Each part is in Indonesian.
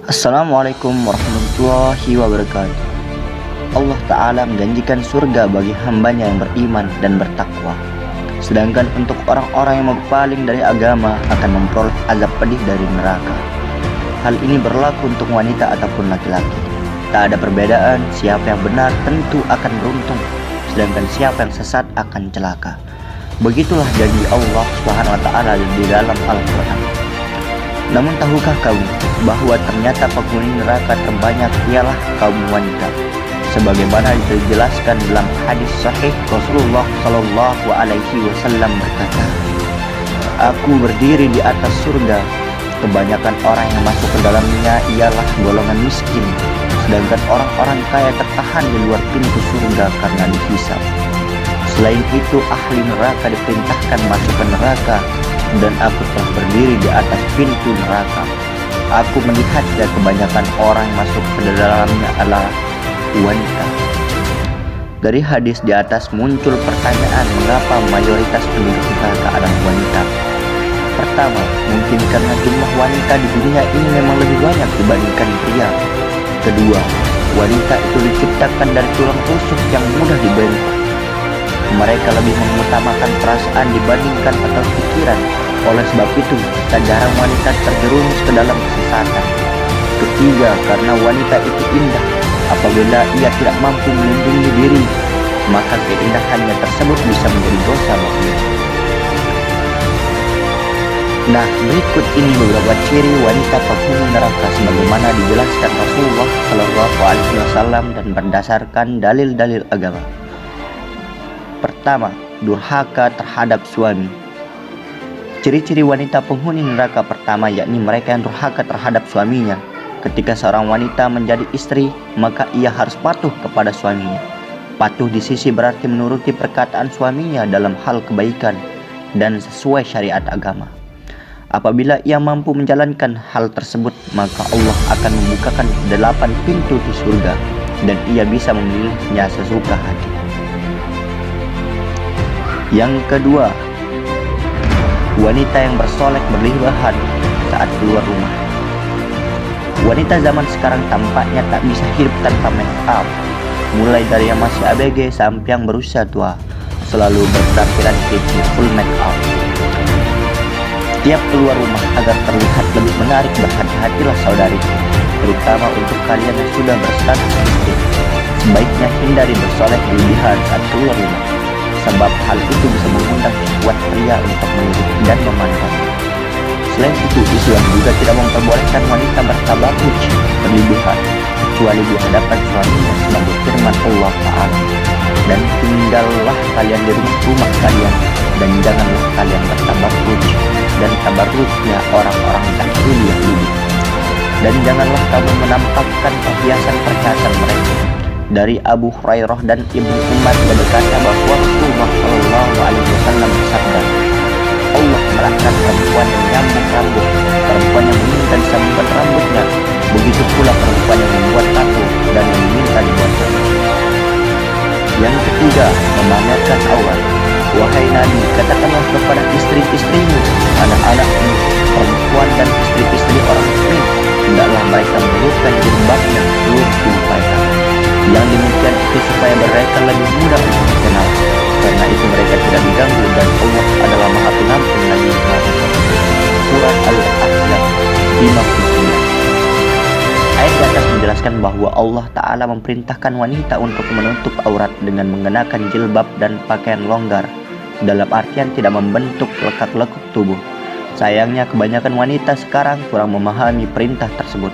Assalamualaikum warahmatullahi wabarakatuh. Allah Ta'ala menjanjikan surga bagi hambanya yang beriman dan bertakwa. Sedangkan untuk orang-orang yang berpaling dari agama akan memperoleh azab pedih dari neraka. Hal ini berlaku untuk wanita ataupun laki-laki. Tak ada perbedaan, siapa yang benar tentu akan beruntung, sedangkan siapa yang sesat akan celaka. Begitulah janji Allah Subhanahu wa Ta'ala di dalam Al-Quran. Namun tahukah kamu bahwa ternyata penghuni neraka terbanyak ialah kaum wanita? Sebagaimana dijelaskan dalam hadis sahih, Rasulullah Shallallahu Alaihi Wasallam berkata, "Aku berdiri di atas surga. Kebanyakan orang yang masuk ke dalamnya ialah golongan miskin, sedangkan orang-orang kaya tertahan di luar pintu surga karena dihisab. Selain itu, ahli neraka diperintahkan masuk ke neraka, dan aku telah berdiri di atas pintu neraka. Aku melihat kebanyakan orang masuk ke dalamnya adalah wanita." Dari hadis di atas muncul pertanyaan mengapa mayoritas penduduk neraka adalah wanita. Pertama, mungkin karena jumlah wanita di dunia ini memang lebih banyak dibandingkan pria. Kedua, wanita itu diciptakan dari tulang rusuk yang mudah dibentuk. Mereka lebih mengutamakan perasaan dibandingkan akal pikiran. Oleh sebab itu, tak jarang wanita terjerumus ke dalam kesesatan. Ketiga, karena wanita itu indah. Apabila ia tidak mampu melindungi diri, maka keindahannya tersebut bisa menjadi dosa baginya. Nah, berikut ini beberapa ciri wanita penghuni neraka sebagaimana dijelaskan Rasulullah Shallallahu Alaihi Wasallam dan berdasarkan dalil-dalil agama. Pertama, durhaka terhadap suami. Ciri-ciri wanita penghuni neraka pertama yakni mereka yang durhaka terhadap suaminya. Ketika seorang wanita menjadi istri, maka ia harus patuh kepada suaminya. Patuh di sisi berarti menuruti perkataan suaminya dalam hal kebaikan dan sesuai syariat agama. Apabila ia mampu menjalankan hal tersebut, maka Allah akan membukakan 8 pintu di surga dan ia bisa memilihnya sesuka hati. Yang kedua, wanita yang bersolek berlebihan saat keluar rumah. Wanita zaman sekarang tampaknya tak bisa hidup tanpa make up. Mulai dari yang masih ABG sampai yang berusia tua, selalu berpenampilan full make up. Tiap keluar rumah agar terlihat lebih menarik, berhati-hatilah saudariku, terutama untuk kalian yang sudah berstatus istri. Sebaiknya hindari bersolek berlebihan saat keluar rumah, sebab hal itu bisa mengundang syahwat pria untuk melirik dan memandang. Selain itu, Islam juga tidak memperbolehkan wanita bertabarruj berlebihan kecuali di hadapan suaminya sebagai firman Allah Ta'ala, "Dan tinggallah kalian di rumah kalian, dan janganlah kalian bertabarruj, dan tabarrujnya orang-orang jahiliyah dulu. Dan janganlah kamu menampakkan perhiasan-perhiasan mereka." Dari Abu Hurairah dan Ibnu Umar berkata bahwa Rasulullah Shallallahu Alaihi Wasallam bersabda, "Allah melaknat perempuan yang menyambung rambut, perempuan yang meminta disambungkan rambutnya, begitu pula perempuan yang membuat tato dan yang meminta dibuatkan." Yang ketiga, memamerkan aurat. Wahai Nabi, katakanlah kepada istri-istrimu, anak-anakmu, perempuan dan istri-istri orang muslim, hendaklah mereka menurunkan jilbabnya seluruh tubuhnya. Yang demikian itu supaya mereka lebih mudah untuk dikenal, karena itu mereka tidak diganggu dan Allah adalah Maha Pengampun lagi Maha Pengampun. Surat Al-Ahzab 59. Ayat di atas menjelaskan bahwa Allah Ta'ala memerintahkan wanita untuk menutup aurat dengan mengenakan jilbab dan pakaian longgar, dalam artian tidak membentuk lekak-lekuk tubuh. Sayangnya kebanyakan wanita sekarang kurang memahami perintah tersebut.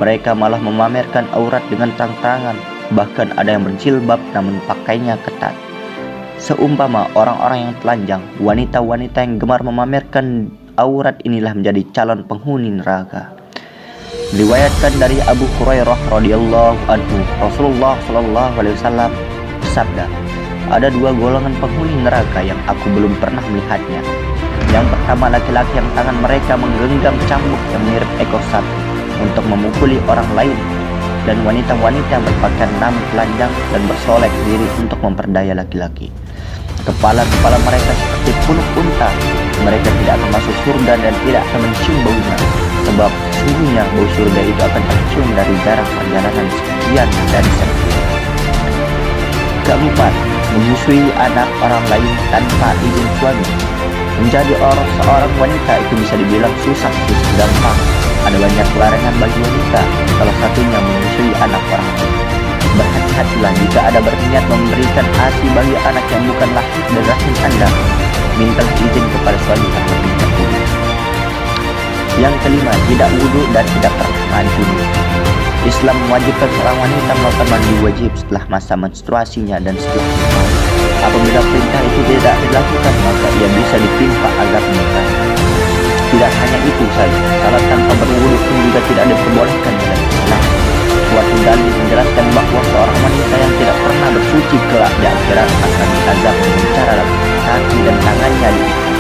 Mereka malah memamerkan aurat dengan terang-terangan. Bahkan ada yang berjilbab namun pakainya ketat. Seumpama orang-orang yang telanjang, wanita-wanita yang gemar memamerkan aurat inilah menjadi calon penghuni neraka. Diriwayatkan dari Abu Hurairah radhiyallahu anhu, Rasulullah Shallallahu Alaihi Wasallam bersabda, "Ada 2 golongan penghuni neraka yang aku belum pernah melihatnya. Yang pertama, laki-laki yang tangan mereka menggenggam cambuk yang mirip ekor sapi untuk memukuli orang lain, dan wanita-wanita yang berpakaian namun telanjang dan bersolek diri untuk memperdaya laki-laki. Kepala-kepala mereka seperti punuk unta. Mereka tidak akan masuk surga dan tidak akan mencium baunya, sebab sesungguhnya bau surga itu akan tercium dari jarak perjalanan sekian dan sekian. Keempat, menyusui anak orang lain tanpa izin suami. Menjadi seorang wanita itu bisa dibilang susah gampang. Ada banyak larangan bagi wanita, salah satunya menyusui anak orang lain. Berhati-hatilah jika ada berniat memberikan ASI bagi anak yang bukan lahir dan rahim Anda. Mintalah izin kepada suami terlebih dahulu. Yang kelima, tidak wudhu dan tidak pernah mandi. Islam mewajibkan seorang wanita melakukan mandi wajib setelah masa menstruasinya dan setelah haid. Apabila perintah itu tidak dilakukan, maka ia bisa ditimpa azab neraka. Tidak hanya itu saja, salat tanpa berwudhu pun juga tidak diperbolehkan dalam Islam. Suatu dalil menjelaskan bahwa seorang wanita yang tidak pernah bersuci kelak di akhirat akan diazab dengan cara kaki dan tangannya diikat,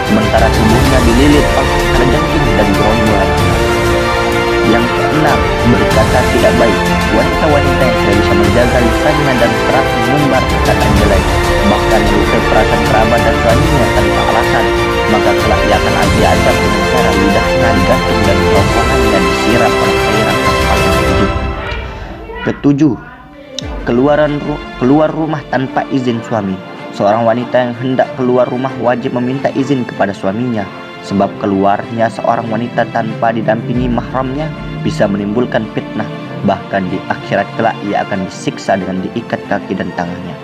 sementara tubuhnya dililit oleh kalajengking dan gerombolan. Yang keenam, berkata tidak baik. Wanita-wanita yang tidak bisa menjaga lisannya dan kerap mengumbar perkataan jelek, bahkan melukai perasaan kerabat dan suaminya tanpa alasan, maka kelak ia akan diazab dengan cara lidahnya digantung dan kerongkongannya disiram oleh cairan paling tujuh. Ketujuh, keluar rumah tanpa izin suami. Seorang wanita yang hendak keluar rumah wajib meminta izin kepada suaminya, sebab keluarnya seorang wanita tanpa didampingi mahramnya bisa menimbulkan fitnah. Bahkan di akhirat kelak ia akan disiksa dengan diikat kaki dan tangannya.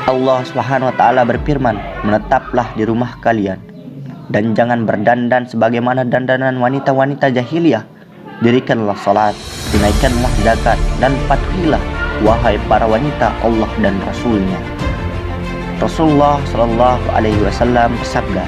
Allah Subhanahu wa taala berfirman, "Menetaplah di rumah kalian dan jangan berdandan sebagaimana dandanan wanita-wanita jahiliyah. Dirikanlah salat, tunaikanlah zakat, dan patuhilah wahai para wanita Allah dan Rasulnya." Rasulullah Shallallahu Alaihi Wasallam bersabda,